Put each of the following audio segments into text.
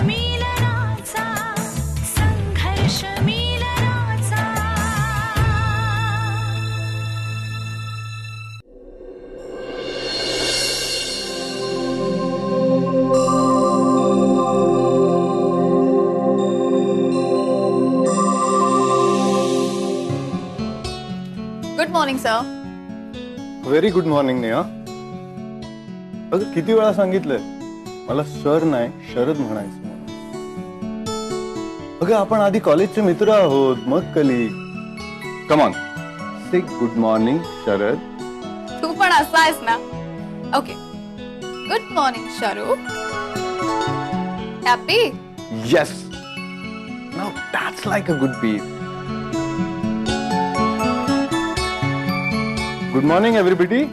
मिलनाचा, संघर्ष मिलनाचा. Good morning sir. Very good morning Neha. अगं किती वेळा सांगितलंय मला सर नाही शरद म्हणायचं म्हणून. अगं आपण आधी कॉलेजचे मित्र आहोत, मग colleague. Come on, say good morning Sharad. तू पण असा आहेस ना. Okay, good morning Sharu. Happy? Yes, now that's like a good beat. Good morning everybody.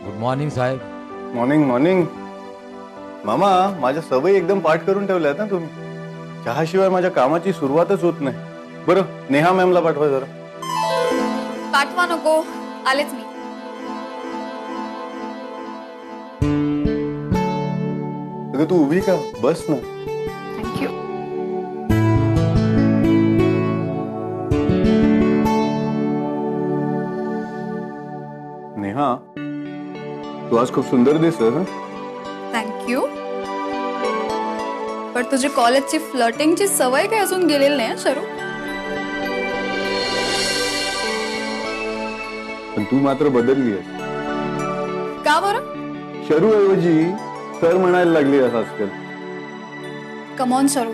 Good morning साहेब. Morning morning. मामा, माझ्या सवयी एकदम पाठ करून ठेवल्यात ना तुम्ही. चहाशिवाय माझ्या कामाची सुरुवातच होत नाही. बरं, नेहा मॅमला पाठवा जरा. पाठवा नको, आलेच मी. अगं तू उभी का, बस ना. थँक्यू. नेहा, तू आज खूप सुंदर दिसतेस हं? थँक्यू. पण तुझी कॉलेजची फ्लर्टिंगची सवय काय अजून गेलेली नाही शरू. पण तू मात्र बदलली आहेस. का बरं? शरू ऐवजी सर म्हणायला लागली आहेस आजकाल. Come on Sharu,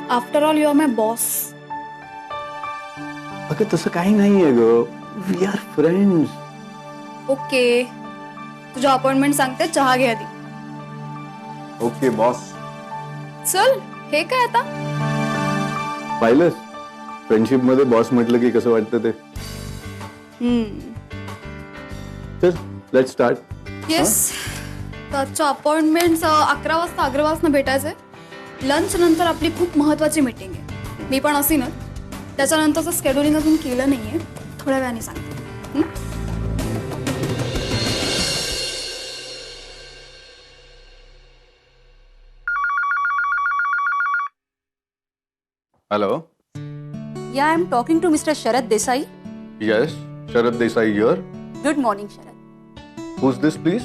after all you are my boss. अगं तसं काही नाहीये ग. We are friends. ओके, तुझ्या अपॉइंटमेंट सांगते, चहा घे आधी. Okay boss. चल, हे काय आता? पाहिलंस, फ्रेंडशिप मध्ये बॉस म्हटलं की कसं वाटतं ते. चल, लेट्स स्टार्ट. येस. त्याच्या अपॉइंटमेंट 11 वाजता अग्रवासनं भेटायचंय. लंच नंतर आपली खूप महत्वाची मीटिंग आहे. मी पण असीनच. त्याच्यानंतरचं स्केड्युलिंग अजून केलं नाहीये, थोड्या वेळाने सांगते. Hello. Yeah, I'm talking to Mr. Sharad Desai. Yes, Sharad Desai here. Good morning, Sharad. Who's this please?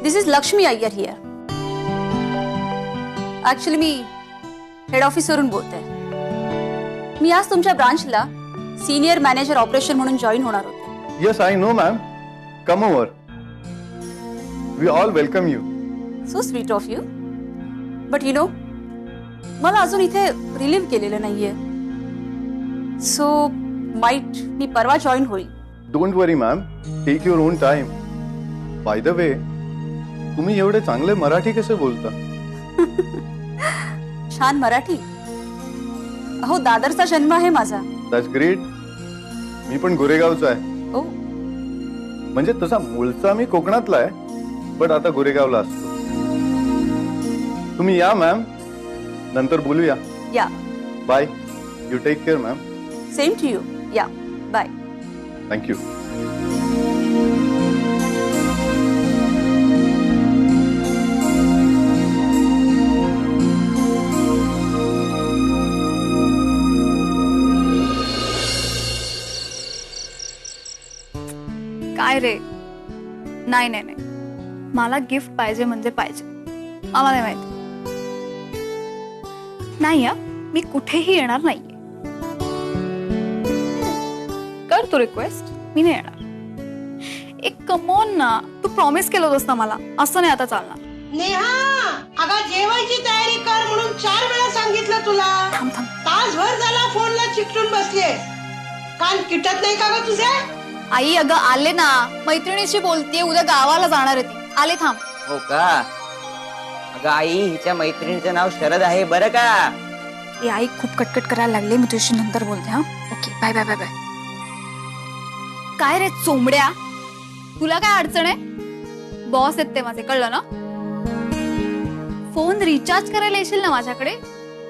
This is Lakshmi Iyer here. Actually, मी हेड ऑफिस वरून बोलते. मी आज तुमच्या ब्रांचला सिनियर मॅनेजर ऑपरेशन म्हणून जॉईन होणार होते. Yes, I know ma'am. Come over. We all welcome you. So sweet of you. But you know, मला अजून इथे रिलीव्ह केलेलं नाहीये. सो माइट मी परवा जॉईन होईल. Don't worry ma'am, take your own time. By the way, तुम्ही एवढे चांगले मराठी कसे बोलता? छान मराठी. अहो, दादरचा जन्म आहे माझा. That's great. मी पण गोरेगावचा आहे. ओ, म्हणजे तसा मूळचा मी कोकणातला आहे, बट आता गोरेगावला असतो. तुम्ही या मॅम, नंतर बोलूया. या. Bye. You take care ma'am. Same to you. या, बाय. थँक्यू. काय रे? नाही नाही नाही, मला गिफ्ट पाहिजे म्हणजे पाहिजे. मला नाही माहिती. नाही या, मी कुठेही येणार नाहीये. कर तू रिक्वेस्ट, मी नाही येणार. एक कमॉन ना, तू प्रॉमिस केलं होतंस ना मला. असं नाही आता चालणार. नेहा, अगं जेवायची तयारी कर म्हणून 4 वेळा सांगितलं तुला. थांब थांब. तासभर झाला फोनला चिकटून बसलीस. कान किटत नाही का ग तुझे? आई अगं आले ना, मैत्रिणीशी बोलतीये, उद्या गावाला जाणार आहे ती. आले, थांब. हो का? अगं आई, हिच्या मैत्रिणीचं नाव शरद आहे बरं का? ए आई, खूप कटकट करायला लागले. मी तुझ्याशी नंतर बोलते. हा, okay, bye bye bye bye. काय रे चोंबड्या, तुला काय अडचण आहे? बॉस आहेत ते माझे, कळलं ना? फोन रिचार्ज करायला येशील ना माझ्याकडे,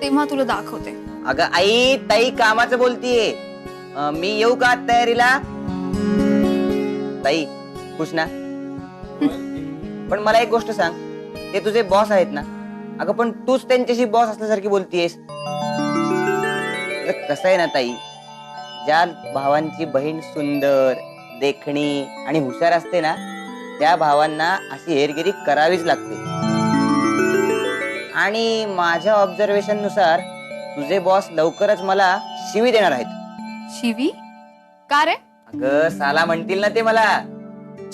तेव्हा तुला दाखवते. अगं आई, ताई कामाचं बोलतीये. मी येऊ का तयारीला? ताई खुश ना? पण मला एक गोष्ट सांग, ते तुझे बॉस आहेत ना? अगं पण तूच त्यांच्याशी बॉस असल्यासारखी बोलतीयेस. कसं आहे ना ताई, ज्या भावांची बहीण सुंदर, देखणी आणि हुशार असते ना, त्या भावांना अशी हेरगिरी करावीच लागते. आणि माझ्या ऑब्झर्वेशन नुसार तुझे बॉस लवकरच मला शिवी देणार आहेत. शिवी? का रे? अगं साला म्हणतील ना ते मला.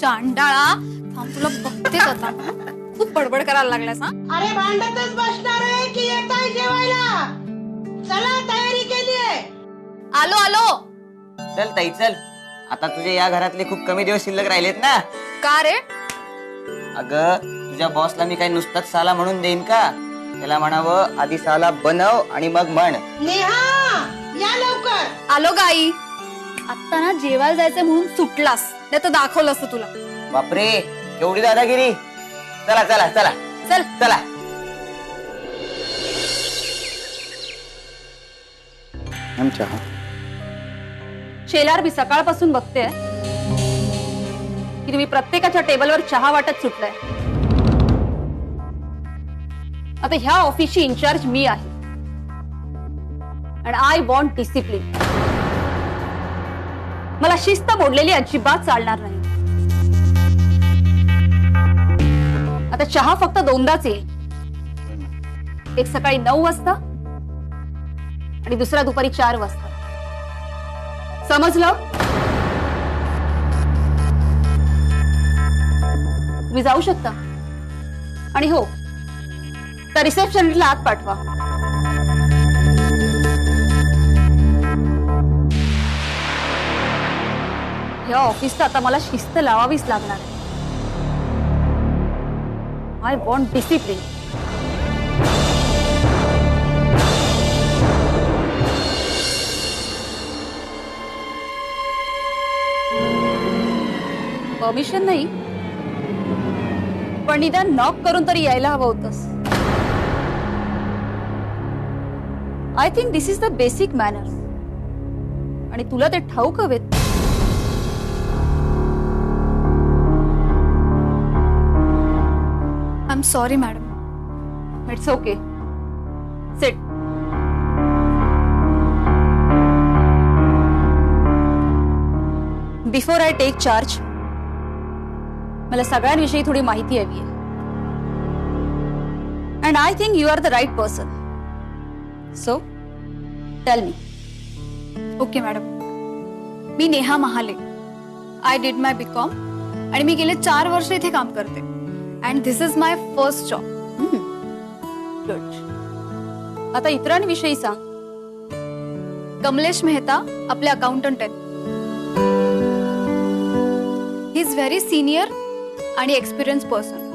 चांडाळा, थांब तुला बघतेच आता. खूप बडबड करायला लागलास हा? अरे भांडतच बसणार आहे की येत आहे जेवायला? चला तयारी केलीये. आलो आलो. चल ताई चल, आता तुझे या घरातले खूप कमी दिवस शिल्लक राहिलेत ना. का रे? अगं तुझ्या बॉसला मी काही नुसताच साला म्हणून देईन का? त्याला म्हणावं आधी साला बनव आणि मग म्हण. नेहा या लवकर. आलो गाई. आता ना जेवायला जायचंय म्हणून सुटलास, नाही तर दाखवलं असतं तुला. बापरे केवढी दादागिरी. चला चला चला चल. चला. चहा. शेलार, मी सकाळपासून बघते की तुम्ही प्रत्येकाच्या टेबलवर चहा वाटत सुटलाय. आता ह्या ऑफिसची इन्चार्ज मी आहे अँड आय वॉन्ट डिसिप्लिन. मला शिस्त मोडलेली अजिबात चालणार नाही. आता चहा फक्त दोनदाच येईल, एक सकाळी 9 वाजता आणि दुसरा दुपारी 4 वाजता. समजलं? तुम्ही जाऊ शकता. आणि हो, त्या रिसेप्शनला आत पाठवा. या ऑफिसला आता मला शिस्त लावावीच लागणार आहे. I want discipline. परमिशन नाही, पण निदान नॉक करून तरी यायला हवं होतंस. I think this is the basic manners, आणि तुला ते ठाऊक हवेत. I am sorry madam. It's okay. Sit. Before I take charge, मला सगळ्यांविषयी थोडी माहिती हवी आहे. And I think you are the right person. So tell me. Okay madam, मी Neha Mahale. I did my BCom आणि मी गेले 4 वर्ष इथे काम करते. And this is my first job. Good. आता इतरांविषयी सांग. कमलेश मेहता आपले अकाउंटंट आहेत. ही इज व्हेरी सिनियर आणि एक्सपिरियन्स पर्सन.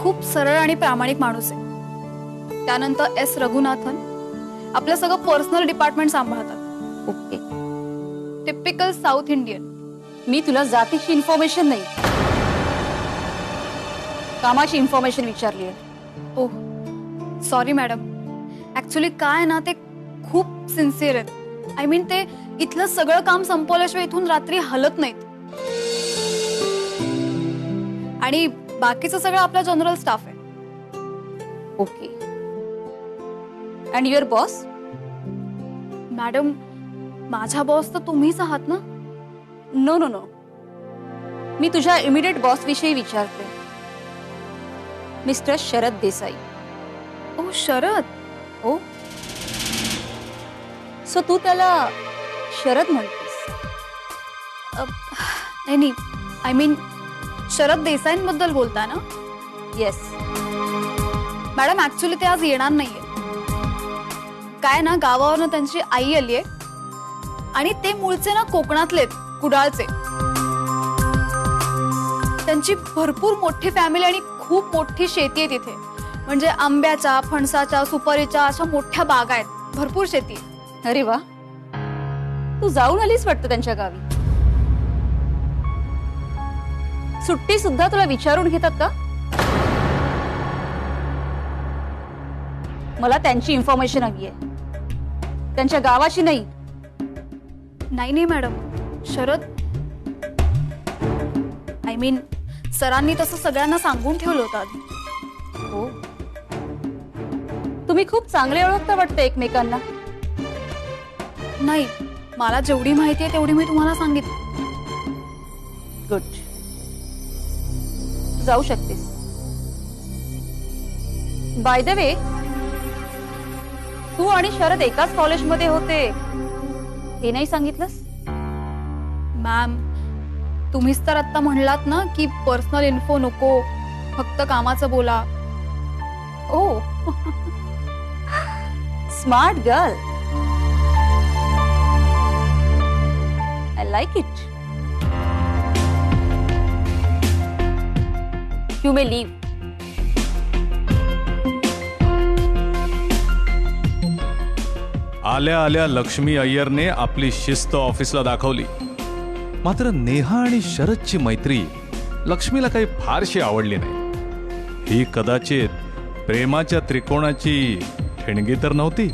खूप सरळ आणि प्रामाणिक माणूस आहे. त्यानंतर एस रघुनाथन आपलं सगळं पर्सनल डिपार्टमेंट सांभाळतात. ओके. Typical South Indian. मी तुला जातीची इन्फॉर्मेशन नाही, कामाची इन्फॉर्मेशन विचारली आहे. Oh sorry madam. ऍक्च्युली काय ना, ते खूप सिन्सिअर आहेत. आय मीन ते इथलं सगळं काम संपवल्याशिवाय इथून रात्री हलत नाहीत. आणि बाकीचं सगळं आपला जनरल स्टाफ आहे. Okay. And your boss? Madam माझा बॉस तर तुम्हीच आहात ना. नो नो नो, मी तुझ्या इमिडिएट बॉस विषयी विचारते. मिस्टर शरद देसाई. ओ शरद. ओ, सो तू त्याला शरद म्हणतेस? नाही, आय मीन शरद देसाईंबद्दल बोलता ना? येस. मॅडम ऍक्च्युली ते आज येणार नाहीये. काय ना, गावावरनं त्यांची आई आली आहे आणि ते मूळचे ना कोकणातलेत, कुडाळचे. त्यांची भरपूर मोठी फॅमिली आणि खूप मोठी शेती आहे तिथे. म्हणजे आंब्याच्या, फणसाच्या, सुपारीच्या अशा मोठ्या बागा आहेत. भरपूर शेती आहे. अरे वा, तू जाऊन आलीस वाटतं त्यांच्या गावी. सुट्टी सुद्धा तुला विचारून घेतात का? मला त्यांची इन्फॉर्मेशन हवी आहे, त्यांच्या गावाची नाही. नाही मॅडम, शरद आय मीन सरांनी तसं सगळ्यांना सांगून ठेवलं होतं आधी. हो, तुम्ही खूप चांगले ओळखता वाटतं एकमेकांना. नाही, मला जेवढी माहिती आहे तेवढी मी तुम्हाला सांगितली. गुड, जाऊ शकतेस. बाय द वे, तू आणि शरद एकाच कॉलेजमध्ये होते हे नाही सांगितलंस. मॅम, तुम्हीच तर आत्ता म्हणलात ना की पर्सनल इन्फो नको, फक्त कामाचं बोला. Oh smart girl, I like it. You may leave. आल्या आल्या लक्ष्मी अय्यरने आपली शिस्त ऑफिसला दाखवली. मात्र नेहा आणि शरदची मैत्री लक्ष्मीला काही फारशी आवडली नाही. ही कदाचित प्रेमाच्या त्रिकोणाची ठिणगी तर नव्हती.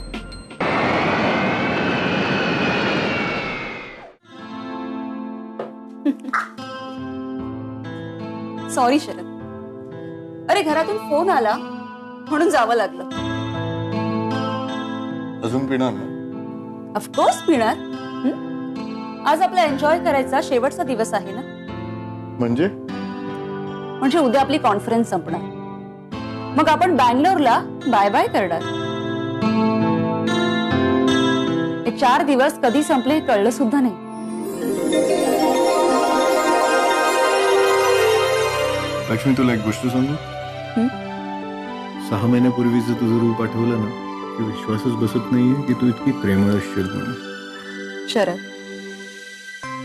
सॉरी शरद, अरे घरातून फोन आला म्हणून जावं लागलं. अजून पिणार ना? ऑफकोर्स पिणार. आज आपला एन्जॉय करायचा शेवटचा दिवस आहे ना. म्हणजे उद्या आपली कॉन्फरन्स संपणार, मग आपण बँगलोरला बाय बाय करणार. हे 4 दिवस कधी संपले कळलं सुद्धा नाही. लक्ष्मी, तुला एक गोष्ट सांगू? 6 महिन्यापूर्वीच तुझं रूप आठवलं ना की विश्वासच बसत नाहीये की तू इतकी प्रेमळ असशील म्हणून. शरद,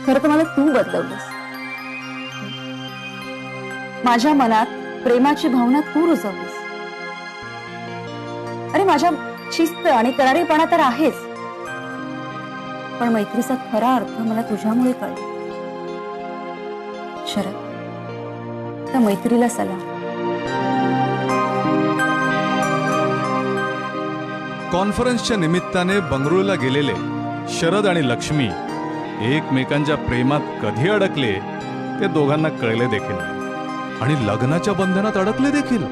खरं तर मला तू बदलवलंस. माझ्या मनात प्रेमाची भावना तू रुजवलीस. अरे माझ्या शिस्त आणि करारीपणा तर आहेच, पण मैत्रीचा खरा अर्थ मला तुझ्यामुळे कळला. शरद, त्या मैत्रीला सलाम. कॉन्फरन्सच्या निमित्ताने बंगळुरूला गेलेले शरद आणि लक्ष्मी एकमेकांच्या प्रेमात कधी अडकले ते दोघांना कळले देखील नाही. आणि लग्नाच्या बंधनात अडकले देखील.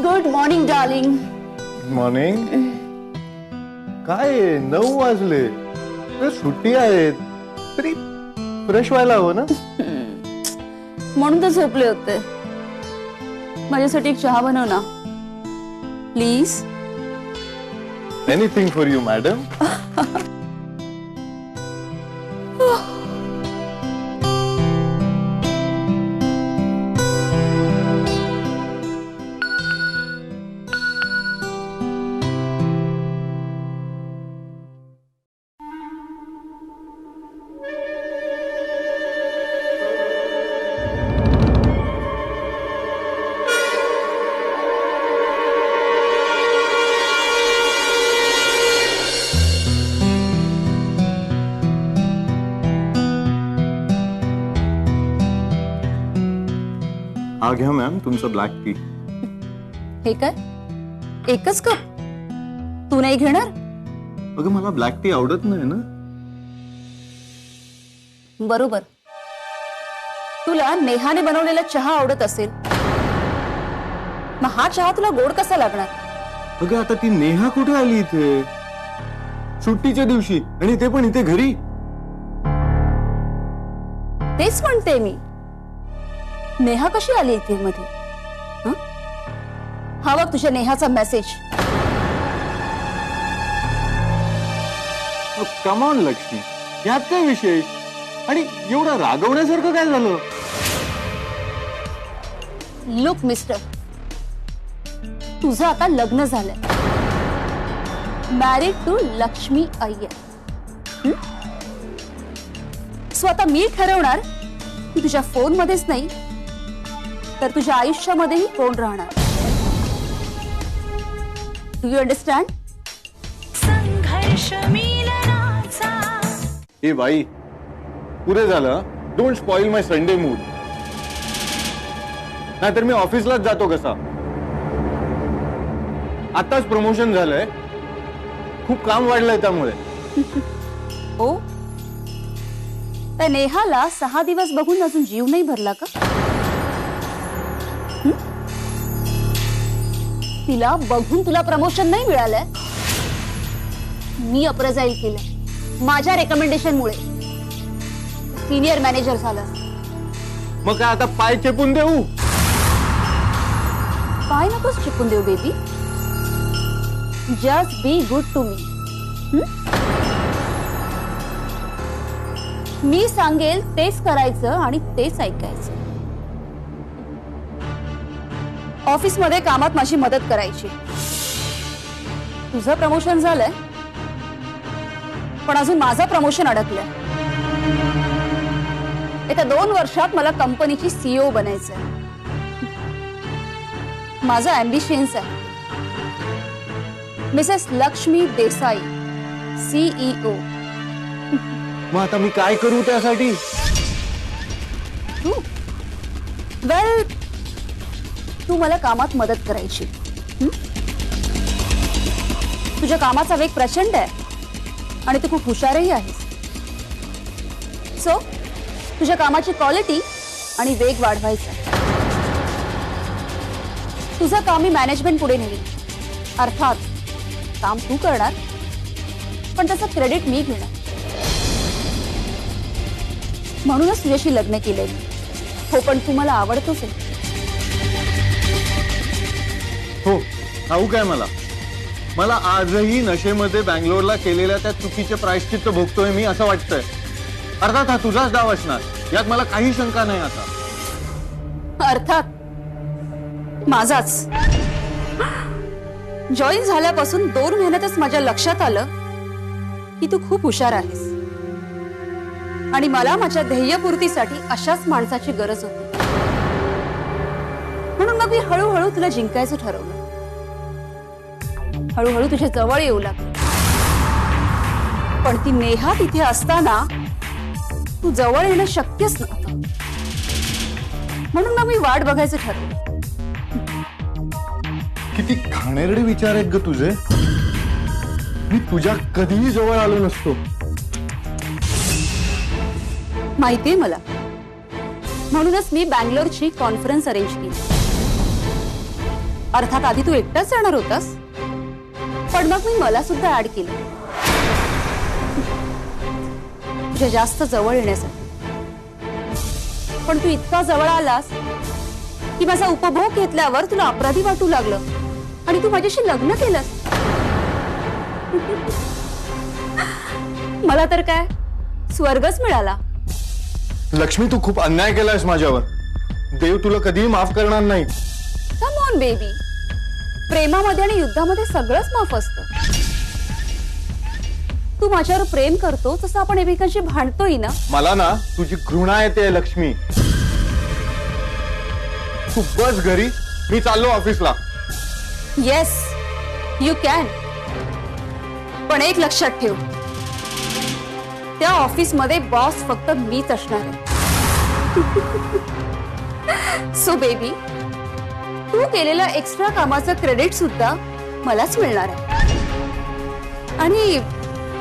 Good morning darling. मॉर्निंग. काय 9 वाजले, सुट्टी आहेत तरी फ्रेश व्हायला हवं ना. म्हणून तर झोपले होते. माझ्यासाठी एक चहा बनव ना please. Anything for you madam. हा घ्या मॅम तुमचं ब्लॅक टी. हे काय, एकच कप? तू नाही घेणार? अगं मला ब्लॅक टी आवडत नाही ना. बरोबर, तुला नेहाने बनवलेला चहा आवडत असेल, मग हा चहा तुला गोड कसा लागणार? अगं आता ती नेहा कुठे आली इथे सुट्टीच्या दिवशी, आणि ते पण इथे घरी? तेच म्हणते मी, नेहा कशी आली इथे मध्ये? हं? हा बघ तुझ्या नेहाचा मेसेज. कम ऑन लक्ष्मी, यात काय विशेष? आणि एवढं रागवण्यासारखं काय झालं? लुक मिस्टर, तुझं आता लग्न झालंय, married to Lakshmi Iyer. So आता मी ठरवणार की तुझ्या फोन मध्येच नाही तर तुझ्या आयुष्यामध्येही कोण राहणार. Do you understand? संघर्ष मिलनाचा ए बाई, पुरे झालं. Don't spoil my Sunday mood. नाहीतर मी ऑफिसलाच जातो कसा. आताच प्रमोशन झालंय, खूप काम वाढलंय त्यामुळे. हो, त्या नेहाला 6 दिवस बघून अजून जीव नाही भरला का? हं? तिला बघून तुला प्रमोशन नाही मिळालंय. मी अप्रेझाईल केलंय माझ्या रेकमेंडेशनमुळे. सिनियर मॅनेजर झाला. मग काय आता पाय चेपून देऊ? काय नकोस चिपून देऊ baby. Just be good to me. मी सांगेल तेच करायचं आणि तेच ऐकायचं. ऑफिसमध्ये कामात माझी मदत करायची. तुझं प्रमोशन झालंय, पण अजून माझं प्रमोशन अडकलंय. येत्या 2 वर्षात मला कंपनीची सीईओ बनायचंय. माझं अँबिशन्स आहे. Mrs Lakshmi Desai, CEO. मग आता मी काय करू त्यासाठी? वेल, तू मला कामात मदत करायची. तुझ्या कामाचा वेग प्रचंड आहे आणि तू खूप हुशारही आहेस. सो तुझ्या कामाची क्वालिटी आणि वेग वाढवायचा. तुझं काम मी मॅनेजमेंट पुढे नेली. अर्थात काम तू करणार, पण त्याचं क्रेडिट मी घेणार. म्हणूनच तुझ्याशी लग्न केलंय मी. हो, पण तू मला आवडतोस आहे. हो, ठाऊक आहे मला. मला आजही नशेमध्ये बँगलोरला केलेल्या त्या चुकीचे प्रायश्चित्त भोगतोय मी, असं वाटतंय. अर्थात हा तुझाच डाव असणार, यात मला काही शंका नाही. आता अर्थात माझाच. जॉईन झाल्यापासून 2 महिन्यातच माझ्या लक्षात आलं की तू खूप हुशार आहेस आणि मला माझ्या ध्येयपूर्तीसाठी अशाच माणसाची गरज होती. म्हणून मग मी हळूहळू तुला जिंकायचं ठरवलं. हळूहळू तुझ्या जवळ येऊ लागले. पण ती नेहा तिथे असताना तू जवळ येणं शक्यच नव्हतं. म्हणून मग मी वाट बघायचं ठरवलं. किती घाणेरडे विचार आहेत ग तुझे. मी तुझ्या कधीही जवळ आलो नसतो. माहितीये मला. म्हणूनच मी बँगलोरची कॉन्फरन्स अरेंज केली. अर्थात आधी तू एकटाच जाणार होतास, पण मग मी मला सुद्धा ऍड केलं तुझ्या जास्त जवळ येण्यासाठी. पण तू इतका जवळ आलास की माझा उपभोग घेतल्यावर तुला अपराधी वाटू लागलं आणि तू माझ्याशी लग्न केलंस. मला तर काय स्वर्गच मिळाला. लक्ष्मी, तू खूप अन्याय केलायस माझ्यावर. देव तुला कधीही माफ करणार नाही. Come on baby. प्रेमामध्ये आणि युद्धामध्ये सगळंच माफ असतं. तू माझ्यावर प्रेम करतो तसं आपण एकमेकांशी भांडतोय ना. मला ना तुझी घृणा येते लक्ष्मी. तू बस घरी, मी चाललो ऑफिसला. Yes, you can. पण एक लक्षात ठेव, त्या ऑफिसमध्ये बॉस फक्त मीच असणार आहे. सो बेबी, तू केलेल्या एक्स्ट्रा कामाचं क्रेडिट सुद्धा मलाच मिळणार आहे. आणि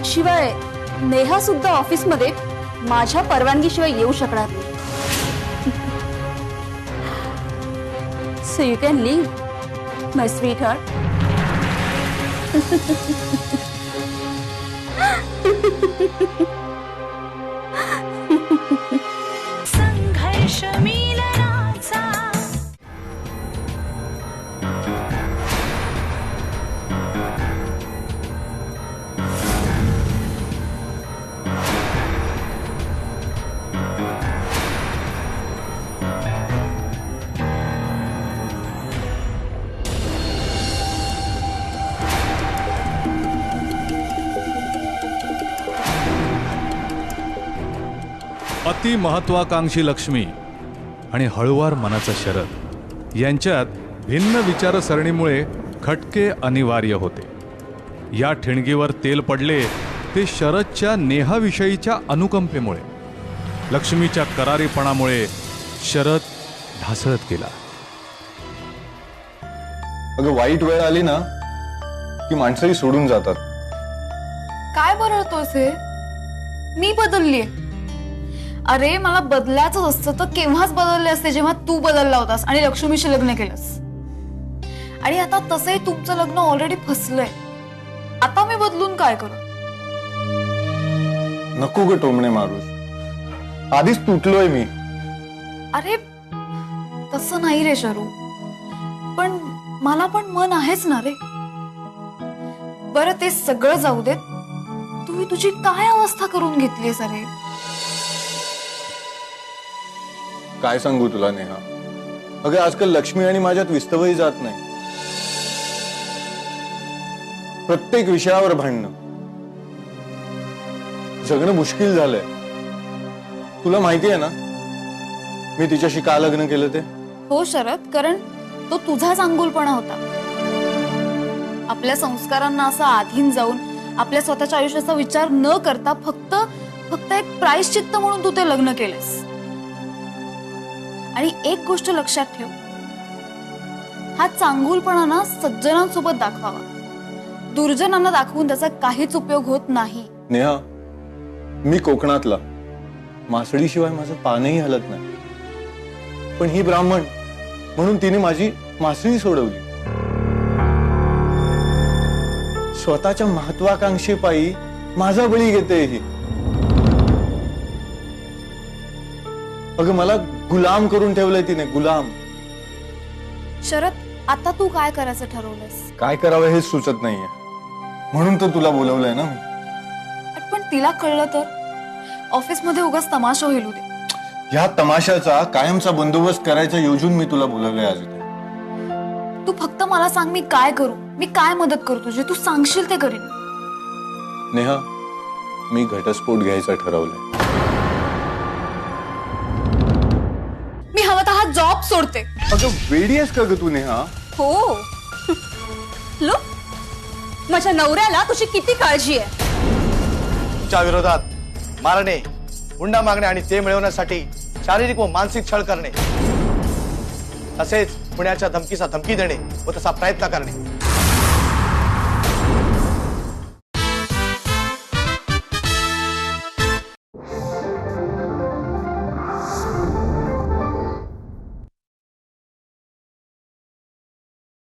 शिवाय नेहा सुद्धा ऑफिसमध्ये माझ्या परवानगीशिवाय येऊ शकणार नाही. So you can leave my sweetheart. संघर्ष मिलनाचा अति महत्वाकांक्षी लक्ष्मी आणि हळुवार मनाचा शरद यांच्यात भिन्न विचारसरणीमुळे खटके अनिवार्य होते. या ठिणगीवर तेल पडले ते शरदच्या नेहाविषयीच्या अनुकंपेमुळे. लक्ष्मीच्या करारीपणामुळे शरद ढासळत गेला. अगं वाईट वेळ आली ना की माणसंही सोडून जातात. काय बरळतोस हे? मी बदललीये. अरे मला बदलायचं असतं तर केव्हाच बदलले असते, जेव्हा तू बदलला होतास आणि लक्ष्मीशी लग्न केलंस. आणि आता तसंही तुमचं लग्न ऑलरेडी फसलंय. आता मी बदलून काय करू? नको ग टोमणे मारूस, आधीच तुटलोय मी. अरे तसं नाही रे शरू, पण मला पण मन आहेच ना रे. बरं ते सगळं जाऊ देत, तू तुझी काय अवस्था करून घेतलीस अरे? काय सांगू तुला नेहा, अगं आजकाल लक्ष्मी आणि माझ्यात विस्तवही जात नाही. प्रत्येक विषयावर भांडणं, जगणं मुश्किल झालंय. तुला माहिती आहे ना मी तिच्याशी का लग्न केलं ते? हो शरद, कारण तो तुझा चांगुलपणा होता. आपल्या संस्कारांना असं आधीन जाऊन आपल्या स्वतःच्या आयुष्याचा विचार न करता फक्त एक प्रायश्चित्त म्हणून तू ते लग्न केलंस. आणि एक गोष्ट लक्षात ठेव, हा चांगुलपणा ना सज्जनांसोबत दाखवावा. दुर्जनांना दाखवून त्याचा काहीच उपयोग होत नाही. नेहा, मी कोकणातला, मासळीशिवाय माझं पानही हलत नाही. पण ही ब्राह्मण म्हणून तिने माझी मासळी सोडवली. स्वतःच्या महत्वाकांक्षेपायी माझा बळी घेते ही. अगं मला गुलाम करून ठेवलंय तिने, गुलाम. शरद, आता तू काय करायचं ठरवलंस? काय करावं हे सुचत नाहीये, म्हणून तर तुला बोलवलंय ना मी. पण तिला कळलं तर ऑफिसमध्ये उगाच तमाशा होईल उद्या. ह्या तमाशाचा कायमचा बंदोबस्त करायचा योजून मी तुला बोलवलंय आज इथे. तू फक्त मला सांग मी काय करू, मी काय मदत करू तुझी, तू सांगशील ते करीन. नेहा, मी घटस्फोट घ्यायचा ठरवलंय. मी हवं तर हा जॉब सोडते. अगं वेडी आहेस का ग तू नेहा? हो लो, माझ्या नवऱ्याला तुझी किती काळजी आहे. च्या विरोधात मारणे, हुंडा मागणे आणि ते मिळवण्यासाठी शारीरिक व मानसिक छळ करणे, तसेच पुण्याच्या धमकीचा धमकी देणे व तसा प्रयत्न करणे